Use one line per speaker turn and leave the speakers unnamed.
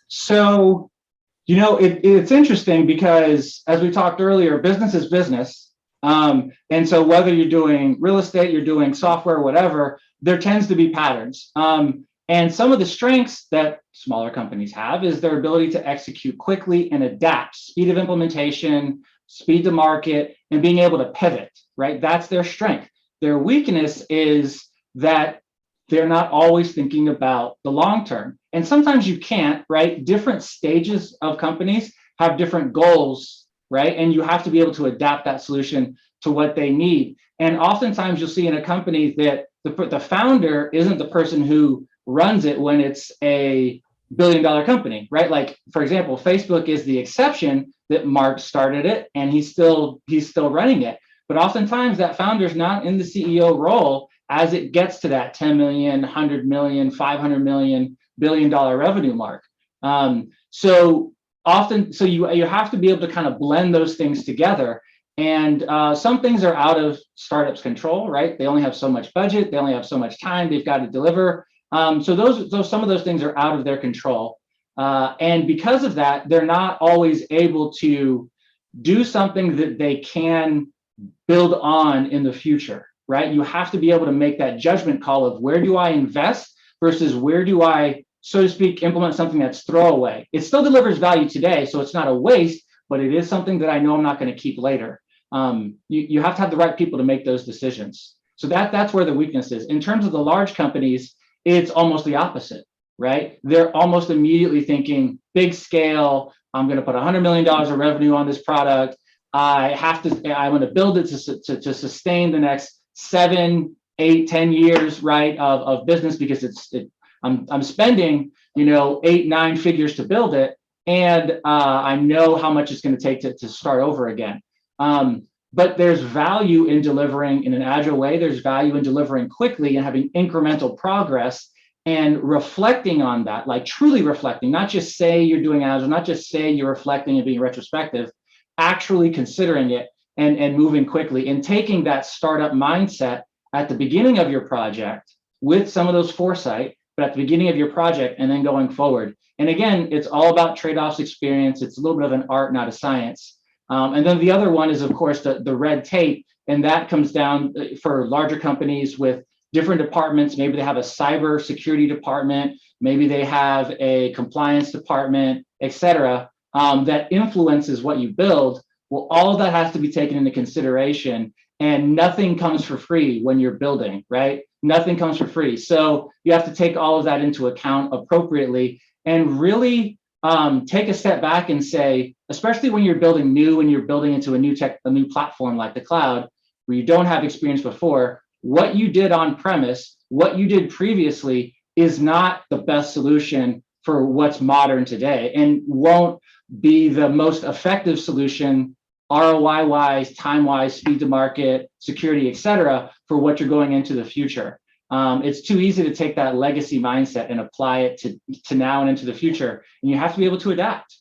So, it's interesting because as we talked earlier, business is business. And so whether you're doing real estate, you're doing software, whatever, there tends to be patterns. And some of the strengths that smaller companies have is their ability to execute quickly and adapt, speed of implementation, speed to market, and being able to pivot, right? That's their strength. Their weakness is that they're not always thinking about the long term. And sometimes you can't, right? Different stages of companies have different goals, right? And you have to be able to adapt that solution to what they need. And oftentimes you'll see in a company that the founder isn't the person who runs it when it's a billion-dollar company, right? Like, for example, Facebook is the exception that Mark started it and he's still running it. But oftentimes that founder's not in the CEO role as it gets to that 10 million, 100 million, 500 million, billion-dollar revenue mark. So you have to be able to kind of blend those things together. And some things are out of startups' control, right? They only have so much budget, they only have so much time they've got to deliver. So some of those things are out of their control. And because of that, they're not always able to do something that they can build on in the future, right? You have to be able to make that judgment call of where do I invest versus where do I, so to speak, implement something that's throwaway. It still delivers value today, so it's not a waste, but it is something that I know I'm not going to keep later. You have to have the right people to make those decisions. So that's where the weakness is. In terms of the large companies, it's almost the opposite, right? They're almost immediately thinking big scale. I'm going to put $100 million of revenue on this product. I'm going to build it to sustain the next 7, 8, 10 years, right, of business, because I'm spending 8, 9 figures to build it, and I know how much it's going to take to start over again. But there's value in delivering in an agile way. There's value in delivering quickly and having incremental progress and reflecting on that, like truly reflecting, not just say you're doing agile, not just say you're reflecting and being retrospective, actually considering it and moving quickly and taking that startup mindset at the beginning of your project with some of those foresight, but at the beginning of your project and then going forward. And again, it's all about trade-offs experience. It's a little bit of an art, not a science. And then the other one is, of course, the red tape. And that comes down for larger companies with different departments. Maybe they have a cyber security department. Maybe they have a compliance department, et cetera, that influences what you build. Well, all of that has to be taken into consideration. And nothing comes for free when you're building, right? Nothing comes for free. So you have to take all of that into account appropriately and really take a step back and say, especially when you're building new and you're building into a new platform like the cloud, where you don't have experience before, what you did on premise, what you did previously is not the best solution for what's modern today and won't be the most effective solution ROI-wise, time-wise, speed to market, security, et cetera, for what you're going into the future. It's too easy to take that legacy mindset and apply it to now and into the future. And you have to be able to adapt.